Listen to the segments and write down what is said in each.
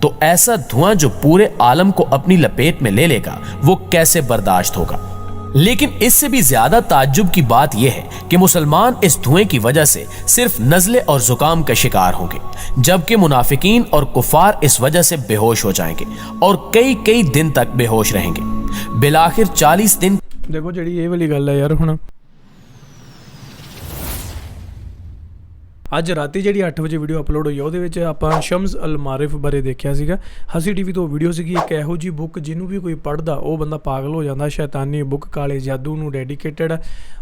तो ऐसा धुआं जो पूरे आलम को अपनी लपेट में ले लेगा वो कैसे बर्दाश्त होगा। लेकिन इससे भी ज्यादा ताज्जुब की बात यह है कि मुसलमान इस धुएं की वजह से सिर्फ नज़ले और जुकाम का शिकार होंगे, जबकि मुनाफिकीन और कुफार इस वजह से बेहोश हो जाएंगे और कई कई दिन तक बेहोश रहेंगे। बिलाखिर 40 दिन। देखो जी ये वाली गल है यार, हुण ਅੱਜ ਰਾਤੀ ਜਿਹੜੀ 8 ਵਜੇ ਵੀਡੀਓ ਅਪਲੋਡ ਹੋਈ ਉਹਦੇ ਵਿੱਚ ਆਪਾਂ ਸ਼ਮਸ ਅਲ ਮਾਰਿਫ ਬਾਰੇ ਦੇਖਿਆ ਸੀਗਾ। ਹਸੀ ਟੀਵੀ ਤੋਂ ਵੀਡੀਓ ਸੀਗੀ, ਇੱਕ ਇਹੋ ਜੀ ਬੁੱਕ ਜਿਹਨੂੰ ਵੀ ਕੋਈ ਪੜ੍ਹਦਾ ਉਹ ਬੰਦਾ ਪਾਗਲ ਹੋ ਜਾਂਦਾ। ਸ਼ੈਤਾਨੀ ਬੁੱਕ ਕਾਲੇ ਜਾਦੂ ਨੂੰ ਡੈਡੀਕੇਟਡ,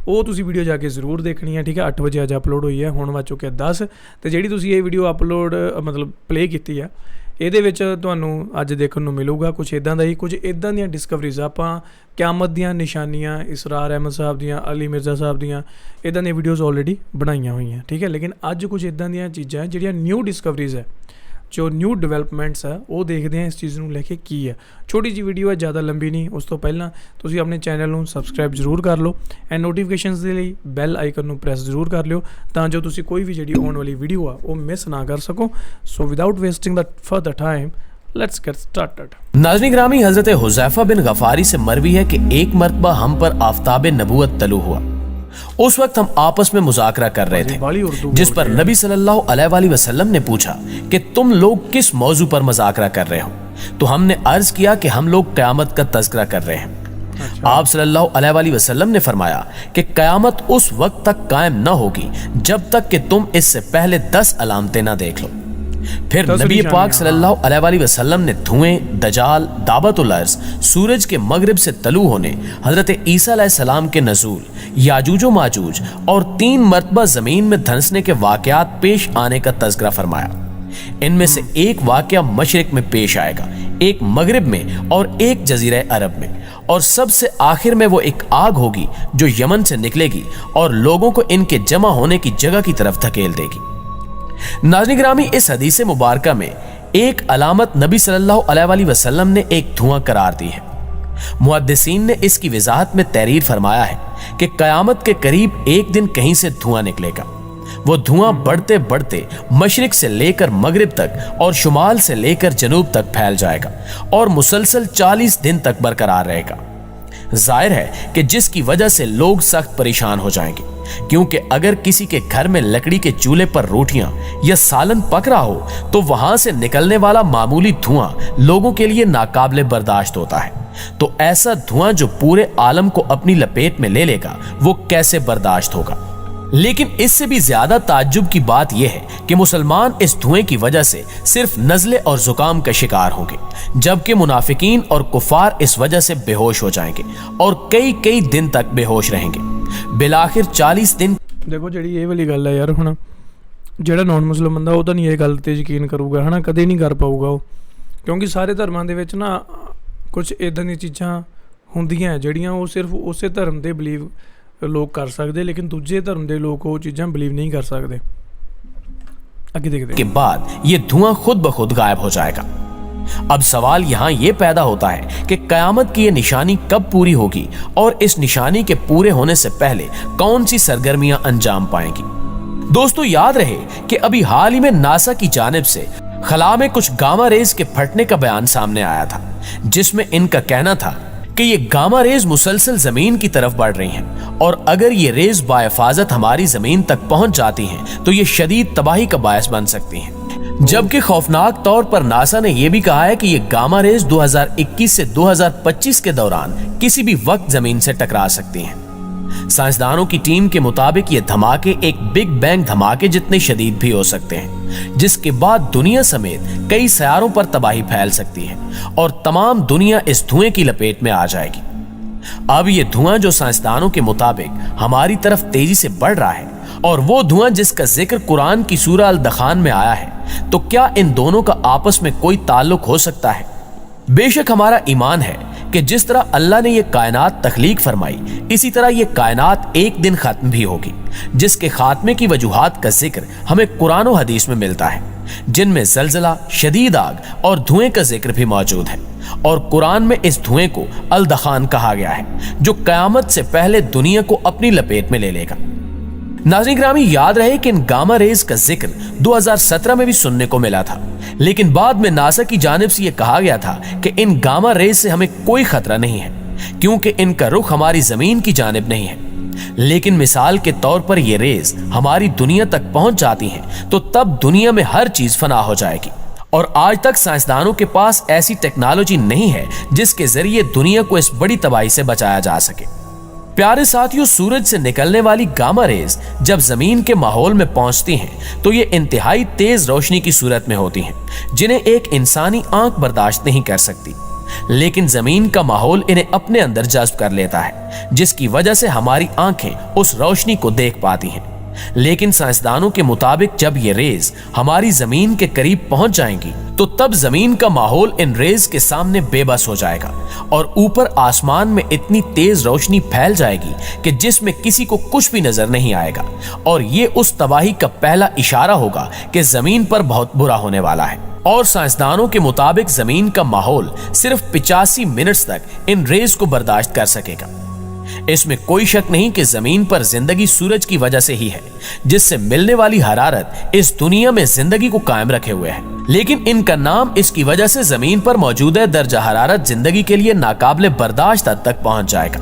ਉਹ ਤੁਸੀਂ ਵੀਡੀਓ ਜਾ ਕੇ ਜ਼ਰੂਰ ਦੇਖਣੀ ਹੈ, ਠੀਕ ਹੈ। 8 ਵਜੇ ਅੱਜ ਅਪਲੋਡ ਹੋਈ ਹੈ, ਹੁਣ ਵੱਜ ਚੁੱਕੇ 10। ਤੇ ਜਿਹੜੀ ਤੁਸੀਂ ਇਹ ਵੀਡੀਓ ਅਪਲੋਡ ਮਤਲਬ ਪਲੇ ਕੀਤੀ ਆ ਇਹਦੇ ਵਿੱਚ ਤੁਹਾਨੂੰ ਅੱਜ ਦੇਖਣ ਨੂੰ ਮਿਲੂਗਾ ਕੁਝ ਇੱਦਾਂ ਦਾ ਹੀ, ਕੁਝ ਇੱਦਾਂ ਦੀਆਂ ਡਿਸਕਵਰੀਜ਼ ਆਪਾਂ ਕਿਆਮਤ ਦੀਆਂ ਨਿਸ਼ਾਨੀਆਂ, ਇਸਰਾਰ ਅਹਿਮਦ ਸਾਹਿਬ ਦੀਆਂ, ਅਲੀ ਮਿਰਜ਼ਾ ਸਾਹਿਬ ਦੀਆਂ ਇੱਦਾਂ ਦੀਆਂ ਵੀਡੀਓਜ਼ ਆਲਰੇਡੀ ਬਣਾਈਆਂ ਹੋਈਆਂ, ਠੀਕ ਹੈ। ਲੇਕਿਨ ਅੱਜ ਕੁਝ ਇੱਦਾਂ ਦੀਆਂ ਚੀਜ਼ਾਂ ਜਿਹੜੀਆਂ ਨਿਊ ਡਿਸਕਵਰੀਜ਼ ਹੈ, ਜੋ ਨਿਊ ਡਿਵੈਲਪਮੈਂਟਸ ਹੈ, ਉਹ ਦੇਖਦੇ ਹਾਂ ਇਸ ਚੀਜ਼ ਨੂੰ ਲੈ ਕੇ ਕੀ ਹੈ। ਛੋਟੀ ਜਿਹੀ ਵੀਡੀਓ ਹੈ, ਜ਼ਿਆਦਾ ਲੰਬੀ ਨਹੀਂ। ਉਸ ਤੋਂ ਪਹਿਲਾਂ ਤੁਸੀਂ ਆਪਣੇ ਚੈਨਲ ਨੂੰ ਸਬਸਕ੍ਰਾਈਬ ਜ਼ਰੂਰ ਕਰ ਲਓ ਐਂਡ ਨੋਟੀਫਿਕੇਸ਼ਨਸ ਦੇ ਲਈ ਬੈਲ ਆਈਕਨ ਨੂੰ ਪ੍ਰੈਸ ਜ਼ਰੂਰ ਕਰ ਲਿਓ ਤਾਂ ਜੋ ਤੁਸੀਂ ਕੋਈ ਵੀ ਜਿਹੜੀ ਆਉਣ ਵਾਲੀ ਵੀਡੀਓ ਆ ਉਹ ਮਿਸ ਨਾ ਕਰ ਸਕੋ। So without wasting the further time let's get started. नाज़रीन ग्रामी, हजरत हुज़ैफा बिन गफारी से मरवी है कि एक मरतबा हम पर आफताब नबूवत तलू हुआ। उस वक्त हम आपस में मुज़ाकरा कर रहे थे, जिस पर नबी सल्लल्लाहु अलैहि वसल्लम ने पूछा कि तुम लोग किस मौजू पर मुज़ाकरा कर रहे हो। तो हमने अर्ज किया कि हम लोग क़यामत का तज़किरा कर रहे हैं। आप सल्लल्लाहु अलैहि वसल्लम ने फरमाया कि क़यामत उस वक्त तक कायम न होगी जब तक कि तुम इससे पहले 10 अलामतें न देख लो। फिर नबी पाक सल्लल्लाहु अलैहि वसल्लम ने धुएं, दजाल, दाबतुल अर्ज़, सूरज के मगरिब से तलू होने, हजरत ईसा अलैहिस्सलाम के नज़ूल, याजूज व माजूज और 3 मरतबा ज़मीन में धंसने के वाक़यात पेश आने का तज़किरा फरमाया। इनमें से एक वाक़या मशरिक में पेश आएगा, एक मगरिब में और एक जज़ीरा अरब में, और सबसे आखिर में वो एक आग होगी जो यमन से निकलेगी और लोगों को इनके जमा होने की जगह की तरफ धकेल देगी। नाज़रीन ग्रामी, इस हदीस मुबारका में एक अलामत नबी सल्लल्लाहु अलैहि वसल्लम ने एक धुआं करार दी है। मुहद्दिसीन ने इसकी वजाहत में तहरीर फरमाया है कि क़यामत के करीब एक दिन कहीं से धुआं निकलेगा। वो धुआं बढ़ते बढ़ते मशरिक से लेकर मगरिब तक और शुमाल से लेकर जनूब तक फैल जाएगा और मुसलसल 40 दिन तक बरकरार रहेगा। जाहिर है कि जिसकी वजह से लोग सख्त परेशान हो जाएंगे, क्योंकि अगर किसी के घर में लकड़ी के चूल्हे पर रोटियां या सालन पक रहा हो तो वहां से निकलने वाला मामूली धुआं लोगों के लिए नाकाबिले बर्दाश्त होता है। तो ऐसा धुआं जो पूरे आलम को अपनी लपेट में ले लेगा वो कैसे बर्दाश्त होगा। लेकिन इससे भी ज्यादा ताज्जुब की बात यह है कि मुसलमान इस धुएं की वजह से सिर्फ नज़ले और जुकाम का शिकार होंगे, जबकि मुनाफिकीन और कुफार इस वजह से बेहोश हो जाएंगे और कई कई दिन तक बेहोश रहेंगे। बिलाखिर 40 दिन। देखो जी ये वाली गल है यार, हुण ਜਿਹੜਾ नॉन मुस्लिम बंदा ਉਹ ਤਾਂ ਨਹੀਂ ਇਹ ਗੱਲ ਤੇ ਯਕੀਨ ਕਰੂਗਾ, ਹੈ ਨਾ, ਕਦੇ ਨਹੀਂ ਕਰ ਪਾਊਗਾ ਉਹ, ਕਿਉਂਕਿ ਸਾਰੇ ਧਰਮਾਂ ਦੇ ਵਿੱਚ ਨਾ ਕੁਝ ਇਦਾਂ ਦੀਆਂ ਚੀਜ਼ਾਂ ਹੁੰਦੀਆਂ ਜਿਹੜੀਆਂ ਉਹ ਸਿਰਫ ਉਸੇ ਧਰਮ ਦੇ ਬਲੀਵ लोग कर सकते, लेकिन दूसरे धर्म के लोग वो चीज़ां बिलीव नहीं कर सकते। आगे देखते के बाद ये धुआं खुद ब खुद गायब हो जाएगा। अब सवाल यहाँ ये पैदा होता है कि क़यामत की ये निशानी कब पूरी होगी और इस निशानी के पूरे होने से पहले कौन सी सरगर्मियां अंजाम पाएंगी। दोस्तों, याद रहे कि अभी हाल ही में नासा की जानिब से खला में कुछ गामा रेज के फटने का बयान सामने आया था, जिसमें इनका कहना था कि ये गामा रेज मुसलसल जमीन की तरफ बढ़ रही हैं और अगर ये रेज बाहिफाजत हमारी जमीन तक पहुंच जाती हैं तो ये शदीद तबाही का बायस बन सकती हैं। जबकि खौफनाक तौर पर नासा ने यह भी कहा है कि ये गामा रेज 2021 से 2025 के दौरान किसी भी वक्त जमीन से टकरा सकती हैं। साइंसदानों की टीम के मुताबिक ये धमाके एक बिग बैंग धमाके जितने शदीद भी हो सकते हैं, जिसके बाद दुनिया समेत कई सयारों पर तबाही फैल सकती है और तमाम दुनिया इस धुएं की लपेट में आ जाएगी। अब ये धुआं जो साइंसदानों के मुताबिक हमारी तरफ तेजी से बढ़ रहा है और वो धुआं जिसका जिक्र कुरान की सूरह अल दखान में आया है, तो क्या इन दोनों का आपस में कोई ताल्लुक हो सकता है? बेशक हमारा ईमान है कि जिस तरह अल्लाह ने ये कायनात तख्लीक फरमाई, इसी तरह ये कायनात एक दिन खत्म भी होगी, जिसके खात्मे की वजूहात का जिक्र हमें कुरान और हदीस में मिलता है, जिनमें जलजला, शदीद आग और धुएं का जिक्र भी मौजूद है। और कुरान में इस धुएं को अल दखान कहा गया है, जो कयामत से पहले दुनिया को अपनी लपेट में ले लेगा। नाज़रीन ग्रामी, याद रहे कि इन गामा रेज का जिक्र 2017 में भी सुनने को मिला था, लेकिन बाद में नासा की जानिब से यह कहा गया था कि इन गामा रेज से हमें कोई खतरा नहीं है, क्योंकि इनका रुख हमारी जमीन की जानिब नहीं है। लेकिन मिसाल के तौर पर ये रेज हमारी दुनिया तक पहुंच जाती हैं तो तब दुनिया में हर चीज फना हो जाएगी। और आज तक साइंसदानों के पास ऐसी टेक्नोलॉजी नहीं है जिसके जरिए दुनिया को इस बड़ी तबाही से बचाया जा सके। प्यारे साथियों, सूरज से निकलने वाली गामा रेज जब जमीन के माहौल में पहुंचती हैं तो ये इंतहाई तेज रोशनी की सूरत में होती हैं, जिन्हें एक इंसानी आंख बर्दाश्त नहीं कर सकती। लेकिन जमीन का माहौल इन्हें अपने अंदर जज्ब कर लेता है, जिसकी वजह से हमारी आंखें उस रोशनी को देख पाती हैं। लेकिन साइंसदानों के मुताबिक जब ये रेज हमारी जमीन के करीब पहुंच जाएंगी तो तब जमीन का माहौल इन रेज के सामने बेबस हो जाएगा और ऊपर आसमान में इतनी तेज रोशनी फैल जाएगी कि जिसमें किसी को कुछ भी नजर नहीं आएगा। और ये उस तबाही का पहला इशारा होगा कि जमीन पर बहुत बुरा होने वाला है। और साइंसदानों के मुताबिक जमीन का माहौल सिर्फ 85 मिनट्स तक इन रेज को बर्दाश्त कर सकेगा। इसमें कोई शक नहीं कि जमीन पर जिंदगी सूरज की वजह से ही है, जिससे मिलने वाली हरारत इस दुनिया में जिंदगी को कायम रखे हुए है। लेकिन इनका नाम इसकी वजह से जमीन पर मौजूद दर्जा हरारत जिंदगी के लिए नाकाबिले बर्दाश्त हद तक पहुंच जाएगा।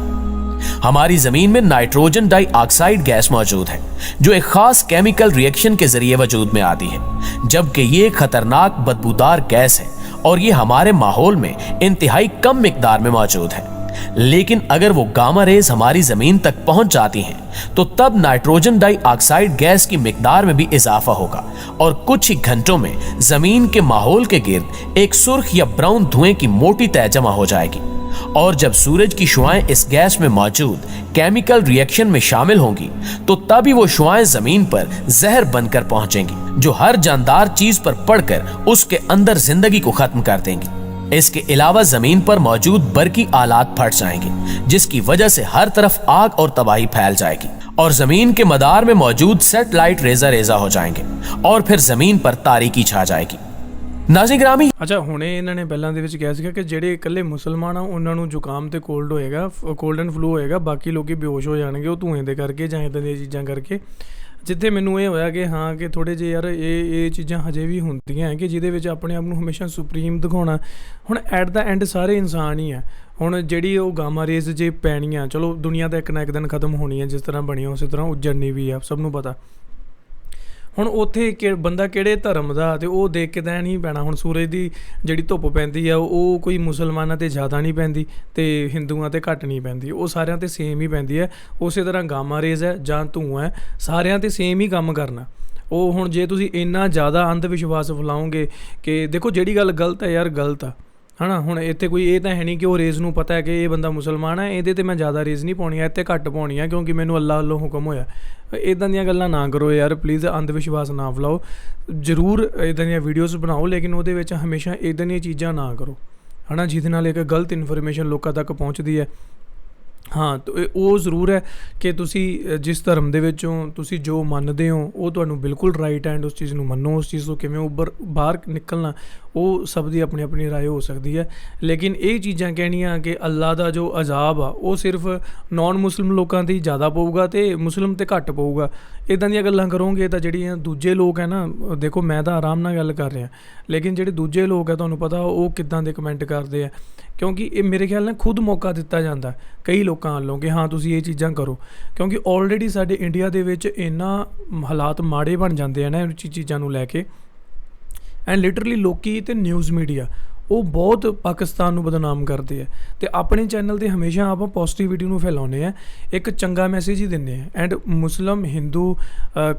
हमारी जमीन में नाइट्रोजन डाइऑक्साइड गैस मौजूद है, जो एक खास केमिकल रिएक्शन के जरिए वजूद में आती है, जबकि ये एक खतरनाक बदबूदार गैस है और ये हमारे माहौल में इंतहाई कम मिकदार में मौजूद है। लेकिन अगर वो गामा रेज हमारी जमीन तक पहुंच जाती हैं तो तब नाइट्रोजन डाइऑक्साइड गैस की मिकदार में भी इजाफा होगा और कुछ ही घंटों में जमीन के माहौल के गिर्द एक सुर्ख या ब्राउन धुएं की मोटी तह जमा हो जाएगी। और जब सूरज की शुआएं इस गैस में मौजूद केमिकल रिएक्शन में शामिल होंगी तो तभी वो शुआएं जमीन पर जहर बनकर पहुंचेंगी, जो हर जानदार चीज पर पड़कर उसके अंदर जिंदगी को खत्म कर देंगी। इसके अलावा जमीन पर मौजूद बरकी आलात फट जाएंगे, जिसकी वजह से हर तरफ आग और तबाही फैल जाएगी और जमीन के मदार में मौजूद सैटेलाइट रेजा रेजा हो जाएंगे और फिर जमीन पर तारीकी छा जाएगी। नाज़रीन ग्रामी, ਅੱਛਾ ਹੁਣੇ ਇਹਨਾਂ ਨੇ ਪਹਿਲਾਂ ਦੇ ਵਿੱਚ ਕਿਹਾ ਸੀਗਾ ਕਿ ਜਿਹੜੇ ਇਕੱਲੇ ਮੁਸਲਮਾਨ ਆ ਉਹਨਾਂ ਨੂੰ ਜ਼ੁਕਾਮ ਤੇ ਕੋਲਡ ਹੋਏਗਾ, ਕੋਲਡ ਐਂਡ ਫਲੂ ਹੋਏਗਾ, ਬਾਕੀ ਲੋਕੀ ਬੇਹੋਸ਼ ਹੋ ਜਾਣਗੇ ਉਹ ਧੂਏ ਦੇ ਕਰਕੇ ਜਾਂ ਇੱਦਾਂ ਦੀਆਂ ਚੀਜ਼ਾਂ ਕਰਕੇ। ਜਿੱਥੇ ਮੈਨੂੰ ਇਹ ਹੋਇਆ ਕਿ ਹਾਂ ਕਿ ਥੋੜ੍ਹੇ ਜਿਹੇ ਯਾਰ ਇਹ ਚੀਜ਼ਾਂ ਹਜੇ ਵੀ ਹੁੰਦੀਆਂ ਹੈ ਕਿ ਜਿਹਦੇ ਵਿੱਚ ਆਪਣੇ ਆਪ ਨੂੰ ਹਮੇਸ਼ਾ ਸੁਪਰੀਮ ਦਿਖਾਉਣਾ। ਹੁਣ ਐਟ ਦਾ ਐਂਡ ਸਾਰੇ ਇਨਸਾਨ ਹੀ ਆ। ਹੁਣ ਜਿਹੜੀ ਉਹ ਗਾਮਾ ਰੇਜ਼ ਜੇ ਪੈਣੀਆਂ, ਚਲੋ ਦੁਨੀਆ ਤਾਂ ਇੱਕ ਨਾ ਇੱਕ ਦਿਨ ਖਤਮ ਹੋਣੀ ਹੈ, ਜਿਸ ਤਰ੍ਹਾਂ ਬਣੀ ਉਸੇ ਤਰ੍ਹਾਂ ਉੱਜੜਨੀ ਵੀ ਆ, ਸਭ ਨੂੰ ਪਤਾ। ਹੁਣ ਉੱਥੇ ਬੰਦਾ ਕਿਹੜੇ ਧਰਮ ਦਾ ਤੇ ਉਹ ਦੇਖ ਕੇ ਤਾਂ ਨਹੀਂ ਪੈਣਾ। ਹੁਣ ਸੂਰਜ ਦੀ ਜਿਹੜੀ ਧੁੱਪ ਪੈਂਦੀ ਆ ਉਹ ਕੋਈ ਮੁਸਲਮਾਨਾਂ 'ਤੇ ਜ਼ਿਆਦਾ ਨਹੀਂ ਪੈਂਦੀ ਅਤੇ ਹਿੰਦੂਆਂ 'ਤੇ ਘੱਟ ਨਹੀਂ ਪੈਂਦੀ, ਉਹ ਸਾਰਿਆਂ 'ਤੇ ਸੇਮ ਹੀ ਪੈਂਦੀ ਹੈ। ਉਸੇ ਤਰ੍ਹਾਂ ਗਾਮਾ ਰੇਜ਼ ਹੈ ਜਾਂ ਧੂੰਆਂ ਹੈ, ਸਾਰਿਆਂ 'ਤੇ ਸੇਮ ਹੀ ਕੰਮ ਕਰਨਾ। ਉਹ ਹੁਣ ਜੇ ਤੁਸੀਂ ਇੰਨਾ ਜ਼ਿਆਦਾ ਅੰਧ ਵਿਸ਼ਵਾਸ ਫੈਲਾਓਗੇ ਕਿ ਦੇਖੋ ਜਿਹੜੀ ਗੱਲ ਗਲਤ ਹੈ ਯਾਰ ਗਲਤ ਆ, ਹੈ ਨਾ। ਹੁਣ ਇੱਥੇ ਕੋਈ ਇਹ ਤਾਂ ਹੈ ਨਹੀਂ ਕਿ ਉਹ ਰੇਜ਼ ਨੂੰ ਪਤਾ ਹੈ ਕਿ ਇਹ ਬੰਦਾ ਮੁਸਲਮਾਨ ਹੈ, ਇਹਦੇ 'ਤੇ ਮੈਂ ਜ਼ਿਆਦਾ ਰੇਜ਼ ਨਹੀਂ ਪਾਉਣੀ ਹੈ, ਇੱਥੇ ਘੱਟ ਪਾਉਣੀ ਹੈ ਕਿਉਂਕਿ ਮੈਨੂੰ ਅੱਲਾ ਵੱਲੋਂ ਹੁਕਮ ਹੋਇਆ। ਇੱਦਾਂ ਦੀਆਂ ਗੱਲਾਂ ਨਾ ਕਰੋ ਯਾਰ ਪਲੀਜ਼, ਅੰਧ ਵਿਸ਼ਵਾਸ ਨਾ ਫੈਲਾਓ। ਜ਼ਰੂਰ ਇੱਦਾਂ ਦੀਆਂ ਵੀਡੀਓਜ਼ ਬਣਾਓ, ਲੇਕਿਨ ਉਹਦੇ ਵਿੱਚ ਹਮੇਸ਼ਾ ਇੱਦਾਂ ਦੀਆਂ ਚੀਜ਼ਾਂ ਨਾ ਕਰੋ, ਹੈ ਨਾ, ਜਿਹਦੇ ਨਾਲ ਇੱਕ ਗਲਤ ਇਨਫੋਰਮੇਸ਼ਨ ਲੋਕਾਂ ਤੱਕ ਪਹੁੰਚਦੀ ਹੈ। ਹਾਂ, ਉਹ ਜ਼ਰੂਰ ਹੈ ਕਿ ਤੁਸੀਂ ਜਿਸ ਧਰਮ ਦੇ ਵਿੱਚੋਂ ਤੁਸੀਂ ਜੋ ਮੰਨਦੇ ਹੋ ਉਹ ਤੁਹਾਨੂੰ ਬਿਲਕੁਲ ਰਾਈਟ ਐਂਡ ਉਸ ਚੀਜ਼ ਨੂੰ ਮੰਨੋ। ਉਸ ਚੀਜ਼ ਤੋਂ ਕਿਵੇਂ ਬਾਹਰ ਨਿਕਲਣਾ ਉਹ ਸਭ ਦੀ ਆਪਣੀ ਆਪਣੀ ਰਾਏ ਹੋ ਸਕਦੀ ਹੈ। ਲੇਕਿਨ ਇਹ ਚੀਜ਼ਾਂ ਕਹਿਣੀਆਂ ਕਿ ਅੱਲਾ ਦਾ ਜੋ ਅਜ਼ਾਬ ਆ ਉਹ ਸਿਰਫ ਨੌਨ ਮੁਸਲਿਮ ਲੋਕਾਂ 'ਤੇ ਹੀ ਜ਼ਿਆਦਾ ਪਊਗਾ ਅਤੇ ਮੁਸਲਿਮ 'ਤੇ ਘੱਟ ਪਊਗਾ, ਇੱਦਾਂ ਦੀਆਂ ਗੱਲਾਂ ਕਰੋਗੇ ਤਾਂ ਜਿਹੜੀਆਂ ਦੂਜੇ ਲੋਕ ਹੈ ਨਾ, ਦੇਖੋ ਮੈਂ ਤਾਂ ਆਰਾਮ ਨਾਲ ਗੱਲ ਕਰ ਰਿਹਾ, ਲੇਕਿਨ ਜਿਹੜੇ ਦੂਜੇ ਲੋਕ ਹੈ ਤੁਹਾਨੂੰ ਪਤਾ ਉਹ ਕਿੱਦਾਂ ਦੇ ਕਮੈਂਟ ਕਰਦੇ ਆ, ਕਿਉਂਕਿ ਇਹ ਮੇਰੇ ਖਿਆਲ ਨਾਲ ਖੁਦ ਮੌਕਾ ਦਿੱਤਾ ਜਾਂਦਾ ਕਈ ਲੋਕਾਂ ਵੱਲੋਂ ਕਿ ਹਾਂ ਤੁਸੀਂ ਇਹ ਚੀਜ਼ਾਂ ਕਰੋ। ਕਿਉਂਕਿ ਆਲਰੇਡੀ ਸਾਡੇ ਇੰਡੀਆ ਦੇ ਵਿੱਚ ਇੰਨਾ ਹਾਲਾਤ ਮਾੜੇ ਬਣ ਜਾਂਦੇ ਆ ਨਾ ਇਹ ਚੀਜ਼ਾਂ ਨੂੰ ਲੈ ਕੇ। ਐਂਡ ਲਿਟਰਲੀ ਲੋਕੀ ਅਤੇ ਨਿਊਜ਼ ਮੀਡੀਆ ਉਹ ਬਹੁਤ ਪਾਕਿਸਤਾਨ ਨੂੰ ਬਦਨਾਮ ਕਰਦੇ ਆ ਅਤੇ ਆਪਣੇ ਚੈਨਲ 'ਤੇ ਹਮੇਸ਼ਾ ਆਪਾਂ ਪੋਜ਼ੀਟਿਵਿਟੀ ਨੂੰ ਫੈਲਾਉਂਦੇ ਹਾਂ, ਇੱਕ ਚੰਗਾ ਮੈਸੇਜ ਹੀ ਦਿੰਦੇ ਹਾਂ। ਐਂਡ ਮੁਸਲਿਮ, ਹਿੰਦੂ,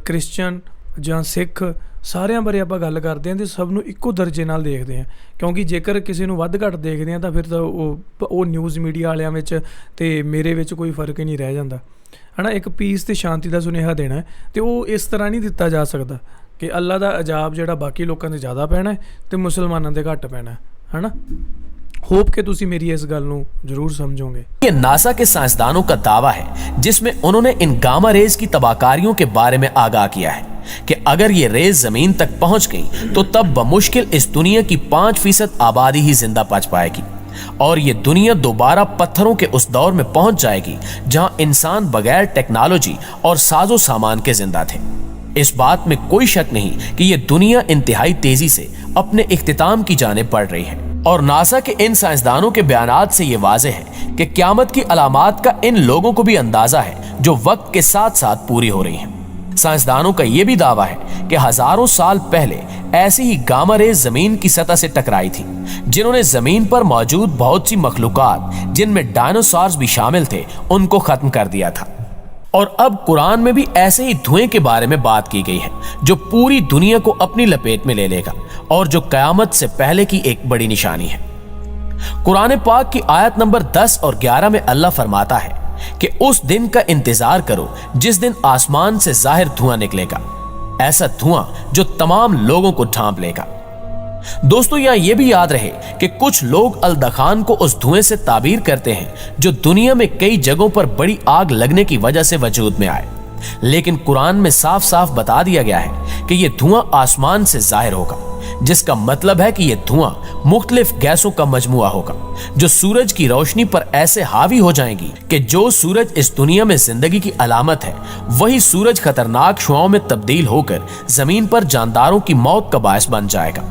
ਕ੍ਰਿਸਚਨ ਜਾਂ ਸਿੱਖ ਸਾਰਿਆਂ ਬਾਰੇ ਆਪਾਂ ਗੱਲ ਕਰਦੇ ਹਾਂ ਅਤੇ ਸਭ ਨੂੰ ਇੱਕੋ ਦਰਜੇ ਨਾਲ ਦੇਖਦੇ ਹਾਂ, ਕਿਉਂਕਿ ਜੇਕਰ ਕਿਸੇ ਨੂੰ ਵੱਧ ਘੱਟ ਦੇਖਦੇ ਹਾਂ ਤਾਂ ਫਿਰ ਤਾਂ ਉਹ ਨਿਊਜ਼ ਮੀਡੀਆ ਵਾਲਿਆਂ ਵਿੱਚ ਅਤੇ ਮੇਰੇ ਵਿੱਚ ਕੋਈ ਫਰਕ ਹੀ ਨਹੀਂ ਰਹਿ ਜਾਂਦਾ, ਹੈ ਨਾ। ਇੱਕ ਪੀਸ ਅਤੇ ਸ਼ਾਂਤੀ ਦਾ ਸੁਨੇਹਾ ਦੇਣਾ ਅਤੇ ਉਹ ਇਸ ਤਰ੍ਹਾਂ ਨਹੀਂ ਦਿੱਤਾ ਜਾ ਸਕਦਾ ਕਿ ਅੱਲਾ ਦਾ ਅਜ਼ਾਬ ਜਿਹੜਾ ਬਾਕੀ ਲੋਕਾਂ 'ਤੇ ਜ਼ਿਆਦਾ ਪੈਣਾ ਅਤੇ ਮੁਸਲਮਾਨਾਂ 'ਤੇ ਘੱਟ ਪੈਣਾ, है ना। होप कि तुसी मेरी इस गल नूं जरूर समझोगे। ये नासा के साइंसदानों का दावा है जिसमें उन्होंने इन गामा रेज की तबाहकारियों के बारे में आगाह किया है कि अगर ये रेज जमीन तक पहुंच गई तो तब बमुश्किल इस दुनिया की 5% आबादी ही जिंदा बच पाएगी और ये दुनिया दोबारा पत्थरों के उस दौर में पहुंच जाएगी जहां इंसान बगैर टेक्नोलॉजी और साजो सामान के जिंदा थे। इस बात में कोई शक नहीं कि ये दुनिया इंतहाई तेजी से अपने इख्तिताम की जानिब बढ़ रही है और नासा के इन साइंसदानों के बयानात से ये वाज़ेह है कि क़यामत की अलामात का इन लोगों को भी अंदाजा है जो वक्त के साथ साथ पूरी हो रही हैं। साइंसदानों का यह भी दावा है कि हजारों साल पहले ऐसी ही गामा रेज जमीन की सतह से टकराई थी, जिन्होंने जमीन पर मौजूद बहुत सी मखलूकात, जिनमें डायनासोर्स भी शामिल थे, उनको खत्म कर दिया था। और अब कुरान में भी ऐसे ही धुएं के बारे में बात की गई है जो पूरी दुनिया को अपनी लपेट में ले लेगा और जो कयामत से पहले की एक बड़ी निशानी है। कुरान पाक की आयत नंबर 10 और 11 में अल्लाह फरमाता है कि उस दिन का इंतजार करो जिस दिन आसमान से जाहिर धुआं निकलेगा, ऐसा धुआं जो तमाम लोगों को ढांप लेगा। दोस्तों, यहां यह भी याद रहे कि कुछ लोग अल-दखान को उस धुएं से ताबीर करते हैं जो दुनिया में कई जगहों पर बड़ी आग लगने की वजह से वजूद में आए, लेकिन कुरान में साफ साफ बता दिया गया है कि यह धुआं आसमान से जाहिर होगा, जिसका मतलब है कि यह धुआं मुख्तलिफ गैसों का मजमुआ होगा जो सूरज की रोशनी पर ऐसे हावी हो जाएंगी कि जो सूरज इस दुनिया में जिंदगी की अलामत है, वही सूरज खतरनाक शुआओं में तब्दील होकर जमीन पर जानदारों की मौत का बायस बन जाएगा।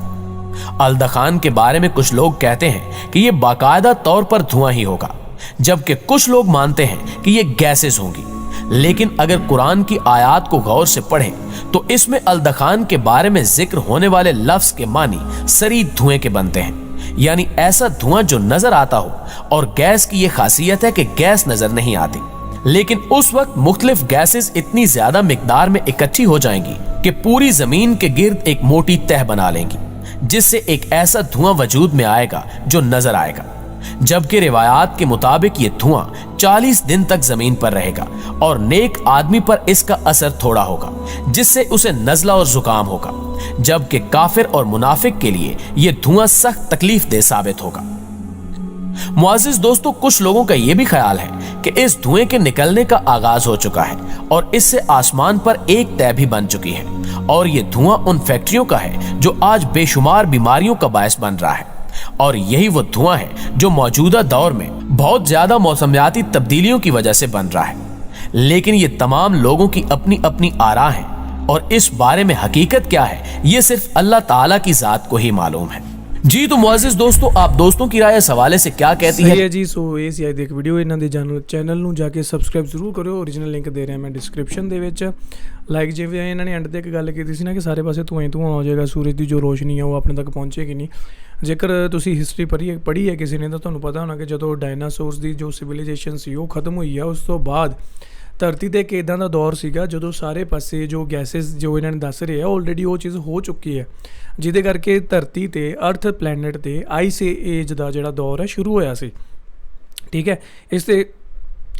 अल-दखान के बारे में कुछ लोग कहते हैं कि यह बाकायदा तौर पर धुआं ही होगा, जबकि कुछ लोग मानते हैं कि यह गैसेस होंगी। लेकिन अगर कुरान की आयात को गौर से पढ़ें तो इसमें अल-दखान के बारे में जिक्र होने वाले लफ्ज के मानी सरीद धुएं के बनते हैं, यानी ऐसा धुआं जो नजर आता हो। और गैस की यह खासियत है कि गैस नजर नहीं आती, लेकिन उस वक्त मुख्तलिफ गैसेस इतनी ज्यादा मिकदार में इकट्ठी हो जाएंगी कि पूरी जमीन के गिर्द एक मोटी तह बना लेंगी, जिससे एक ऐसा धुआं वजूद में आएगा जो नजर आएगा। जबकि रिवायात के मुताबिक ये धुआं 40 दिन तक जमीन पर रहेगा और नेक आदमी पर इसका असर थोड़ा होगा, जिससे उसे नज़ला और जुकाम होगा, जबकि काफिर और मुनाफिक के लिए यह धुआं सख्त तकलीफ दे साबित होगा। मुआज़िज़ दोस्तों, कुछ लोगों का यह भी ख्याल है कि इस धुएं के निकलने का आगाज हो चुका है और इससे आसमान पर एक तह भी बन चुकी है, और यह धुआं उन फैक्ट्रियों का है जो आज बेशुमार बीमारियों का बायस बन रहा है। और यही वो धुआं है जो मौजूदा दौर में बहुत ज्यादा मौसमियाती तब्दीलियों की वजह से बन रहा है। लेकिन ये तमाम लोगों की अपनी अपनी आरा हैं और इस बारे में हकीकत क्या है ये सिर्फ अल्लाह ताला की जात को ही मालूम है। जी तो मुअज़्ज़िज़ दोस्तों, आप दोस्तों की राय इस हवाले से क्या कहती है जी। सो ਇਹ ਸੀ ਅੱਜ ਦੀ ਇੱਕ ਵੀਡੀਓ। ਇਹਨਾਂ ਦੇ ਚੈਨਲ ਨੂੰ ਜਾ ਕੇ ਸਬਸਕ੍ਰਾਈਬ ਜ਼ਰੂਰ ਕਰਿਓ। ਓਰੀਜਨਲ ਲਿੰਕ ਦੇ ਰਿਹਾ ਮੈਂ ਡਿਸਕ੍ਰਿਪਸ਼ਨ ਦੇ ਵਿੱਚ। ਲਾਈਕ ਜਿਵੇਂ ਇਹਨਾਂ ਨੇ ਐਂਡ ਤੇ ਇੱਕ ਗੱਲ ਕੀਤੀ ਸੀ ਨਾ ਕਿ ਸਾਰੇ ਪਾਸੇ ਧੂਆਂ ਹੋ ਜਾਏਗਾ, ਸੂਰਜ ਦੀ ਜੋ ਰੋਸ਼ਨੀ ਹੈ ਉਹ ਆਪਣੇ ਤੱਕ ਪਹੁੰਚੇਗੀ ਨਹੀਂ। ਜੇਕਰ ਤੁਸੀਂ ਹਿਸਟਰੀ ਪੜ੍ਹੀ ਹੈ ਕਿਸੇ ਨੇ ਤਾਂ ਤੁਹਾਨੂੰ ਪਤਾ ਹੋਣਾ ਕਿ ਜਦੋਂ ਡਾਇਨਾਸੋਰਸ ਦੀ ਜੋ ਸਿਵਲਾਈਜੇਸ਼ਨ ਸੀ ਉਹ ਖਤਮ ਹੋਈ ਆ, ਉਸ ਤੋਂ ਬਾਅਦ ਧਰਤੀ ਤੇ ਇੱਕ ਇੱਦਾਂ ਦਾ ਦੌਰ ਸੀਗਾ ਜਦੋਂ ਸਾਰੇ ਪਾਸੇ ਜੋ ਗੈਸਿਸ ਜੋ ਇਹਨਾਂ ਨੇ ਦੱਸ ਰਹੇ ਆ ਆਲਰੇਡੀ ਉਹ ਚੀਜ਼ ਹੋ ਚੁੱਕੀ ਹੈ, ਜਿਹਦੇ ਕਰਕੇ ਧਰਤੀ ਤੇ ਅਰਥ ਪਲੈਨਟ ਤੇ ਆਈਸ ਏਜ ਦਾ ਜਿਹੜਾ ਦੌਰ ਹੈ ਸ਼ੁਰੂ ਹੋਇਆ ਸੀ। ਠੀਕ ਹੈ, ਇਸ ਤੇ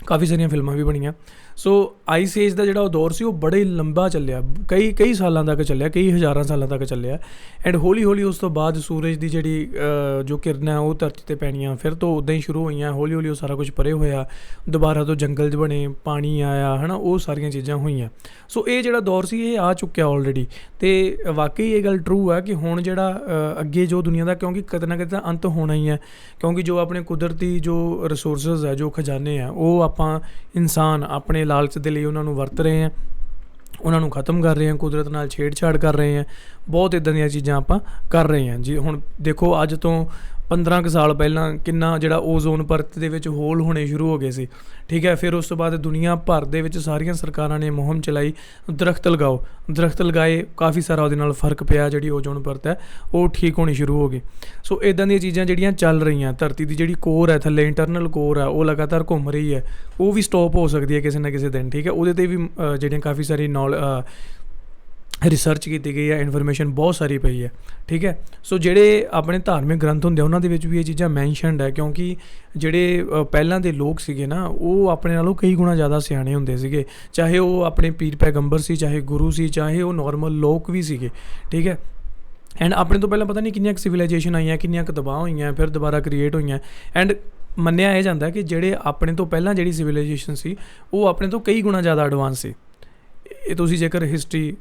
ਕਾਫੀ ਸਾਰੀਆਂ ਫਿਲਮਾਂ ਵੀ ਬਣੀਆਂ। ਸੋ ਆਈਸ ਏਜ ਦਾ ਜਿਹੜਾ ਉਹ ਦੌਰ ਸੀ ਉਹ ਬੜਾ ਹੀ ਲੰਬਾ ਚੱਲਿਆ, ਕਈ ਸਾਲਾਂ ਤੱਕ ਚੱਲਿਆ, ਕਈ ਹਜ਼ਾਰਾਂ ਸਾਲਾਂ ਤੱਕ ਚੱਲਿਆ। ਐਂਡ ਹੌਲੀ ਹੌਲੀ ਉਸ ਤੋਂ ਬਾਅਦ ਸੂਰਜ ਦੀ ਜਿਹੜੀ ਜੋ ਕਿਰਨਾਂ ਉਹ ਧਰਤੀ 'ਤੇ ਪੈਣੀਆਂ ਫਿਰ ਤੋਂ ਉੱਦਾਂ ਹੀ ਸ਼ੁਰੂ ਹੋਈਆਂ। ਹੌਲੀ ਹੌਲੀ ਉਹ ਸਾਰਾ ਕੁਝ ਪਰੇ ਹੋਇਆ, ਦੁਬਾਰਾ ਤੋਂ ਜੰਗਲ 'ਚ ਬਣੇ, ਪਾਣੀ ਆਇਆ, ਹੈ ਨਾ, ਉਹ ਸਾਰੀਆਂ ਚੀਜ਼ਾਂ ਹੋਈਆਂ। ਸੋ ਇਹ ਜਿਹੜਾ ਦੌਰ ਸੀ ਇਹ ਆ ਚੁੱਕਿਆ ਆਲਰੇਡੀ। ਅਤੇ ਵਾਕਈ ਇਹ ਗੱਲ ਟਰੂ ਹੈ ਕਿ ਹੁਣ ਜਿਹੜਾ ਅੱਗੇ ਜੋ ਦੁਨੀਆ ਦਾ, ਕਿਉਂਕਿ ਕਿਤੇ ਨਾ ਕਿਤੇ ਤਾਂ ਅੰਤ ਹੋਣਾ ਹੀ ਹੈ, ਕਿਉਂਕਿ ਜੋ ਆਪਣੇ ਕੁਦਰਤੀ ਜੋ ਰਿਸੋਰਸਿਸ ਹੈ, ਜੋ ਖਜ਼ਾਨੇ ਆ, ਉਹ ਆਪਾਂ ਇਨਸਾਨ ਆਪਣੇ ਲਾਲਚ ਦੇ ਲਈ ਉਹਨਾਂ ਨੂੰ ਵਰਤ ਰਹੇ ਹਾਂ, ਉਹਨਾਂ ਨੂੰ ਖਤਮ ਕਰ ਰਹੇ ਹਾਂ, ਕੁਦਰਤ ਨਾਲ ਛੇੜਛਾੜ ਕਰ ਰਹੇ ਹਾਂ, ਬਹੁਤ ਇੱਦਾਂ ਦੀਆਂ ਚੀਜ਼ਾਂ ਆਪਾਂ ਕਰ ਰਹੇ ਹਾਂ ਜੀ। ਹੁਣ ਦੇਖੋ ਅੱਜ ਤੋਂ 15 ਕੁ ਸਾਲ ਪਹਿਲਾਂ ਕਿੰਨਾ ਜਿਹੜਾ ਓਜ਼ੋਨ ਪਰਤ ਦੇ ਵਿੱਚ ਹੋਲ ਹੋਣੇ ਸ਼ੁਰੂ ਹੋ ਗਏ ਸੀ। ਠੀਕ ਹੈ, ਫਿਰ ਉਸ ਤੋਂ ਬਾਅਦ ਦੁਨੀਆ ਭਰ ਦੇ ਵਿੱਚ ਸਾਰੀਆਂ ਸਰਕਾਰਾਂ ਨੇ ਮੁਹਿੰਮ ਚਲਾਈ, ਦਰਖਤ ਲਗਾਓ, ਦਰਖਤ ਲਗਾਏ, ਕਾਫੀ ਸਾਰਾ ਉਹਦੇ ਨਾਲ ਫਰਕ ਪਿਆ, ਜਿਹੜੀ ਓਜ਼ੋਨ ਪਰਤ ਹੈ ਉਹ ਠੀਕ ਹੋਣੀ ਸ਼ੁਰੂ ਹੋ ਗਈ। ਸੋ ਇੱਦਾਂ ਦੀਆਂ ਚੀਜ਼ਾਂ ਜਿਹੜੀਆਂ ਚੱਲ ਰਹੀਆਂ, ਧਰਤੀ ਦੀ ਜਿਹੜੀ ਕੋਰ ਹੈ ਥੱਲੇ ਇੰਟਰਨਲ ਕੋਰ ਹੈ ਉਹ ਲਗਾਤਾਰ ਘੁੰਮ ਰਹੀ ਹੈ, ਉਹ ਵੀ ਸਟੋਪ ਹੋ ਸਕਦੀ ਹੈ ਕਿਸੇ ਨਾ ਕਿਸੇ ਦਿਨ। ਠੀਕ ਹੈ, ਉਹਦੇ 'ਤੇ ਵੀ ਜਿਹੜੀਆਂ ਕਾਫੀ ਸਾਰੀ ਰਿਸਰਚ ਕੀਤੀ ਗਈ ਹੈ, ਇਨਫੋਰਮੇਸ਼ਨ ਬਹੁਤ ਸਾਰੀ ਪਈ ਹੈ। ਠੀਕ ਹੈ, ਸੋ ਜਿਹੜੇ ਆਪਣੇ ਧਾਰਮਿਕ ਗ੍ਰੰਥ ਹੁੰਦੇ ਉਹਨਾਂ ਦੇ ਵਿੱਚ ਵੀ ਇਹ ਚੀਜ਼ਾਂ ਮੈਨਸ਼ਨਡ ਹੈ, ਕਿਉਂਕਿ ਜਿਹੜੇ ਪਹਿਲਾਂ ਦੇ ਲੋਕ ਸੀਗੇ ਨਾ ਉਹ ਆਪਣੇ ਨਾਲੋਂ ਕਈ ਗੁਣਾ ਜ਼ਿਆਦਾ ਸਿਆਣੇ ਹੁੰਦੇ ਸੀਗੇ, ਚਾਹੇ ਉਹ ਆਪਣੇ ਪੀਰ ਪੈਗੰਬਰ ਸੀ, ਚਾਹੇ ਗੁਰੂ ਸੀ, ਚਾਹੇ ਉਹ ਨੋਰਮਲ ਲੋਕ ਵੀ ਸੀਗੇ। ਠੀਕ ਹੈ, ਐਂਡ ਆਪਣੇ ਤੋਂ ਪਹਿਲਾਂ ਪਤਾ ਨਹੀਂ ਕਿੰਨੀਆਂ ਕੁ ਸਿਵਲਾਈਜੇਸ਼ਨ ਆਈਆਂ, ਕਿੰਨੀਆਂ ਕੁ ਤਬਾਹ ਹੋਈਆਂ, ਫਿਰ ਦੁਬਾਰਾ ਕ੍ਰੀਏਟ ਹੋਈਆਂ। ਐਂਡ ਮੰਨਿਆ ਇਹ ਜਾਂਦਾ ਕਿ ਜਿਹੜੇ ਆਪਣੇ ਤੋਂ ਪਹਿਲਾਂ ਜਿਹੜੀ ਸਿਵਲਾਈਜੇਸ਼ਨ ਸੀ ਉਹ ਆਪਣੇ ਤੋਂ ਕਈ ਗੁਣਾ ਜ਼ਿਆਦਾ ਐਡਵਾਂਸ ਸੀ। ਇਹ ਤੁਸੀਂ ਜੇਕਰ ਹਿਸਟਰੀ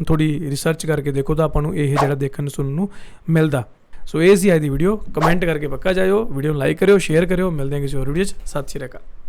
ਥੋੜੀ ਰਿਸਰਚ ਕਰਕੇ ਦੇਖੋ ਤਾਂ ਆਪਾਂ ਨੂੰ ਇਹ ਜਿਹੜਾ ਦੇਖਣ ਸੁਣਨ ਨੂੰ ਮਿਲਦਾ। ਸੋ ਇਹ ਸੀ ਅੱਜ ਦੀ ਵੀਡੀਓ। ਕਮੈਂਟ ਕਰਕੇ ਪੱਕਾ ਜਾਇਓ, ਵੀਡੀਓ ਨੂੰ ਲਾਈਕ ਕਰਿਓ, ਸ਼ੇਅਰ ਕਰਿਓ। ਮਿਲਦੇ ਹਾਂ ਕਿਸੇ ਹੋਰ ਵੀਡੀਓ 'ਚ। ਸਤਿ ਸ਼੍ਰੀ ਅਕਾਲ।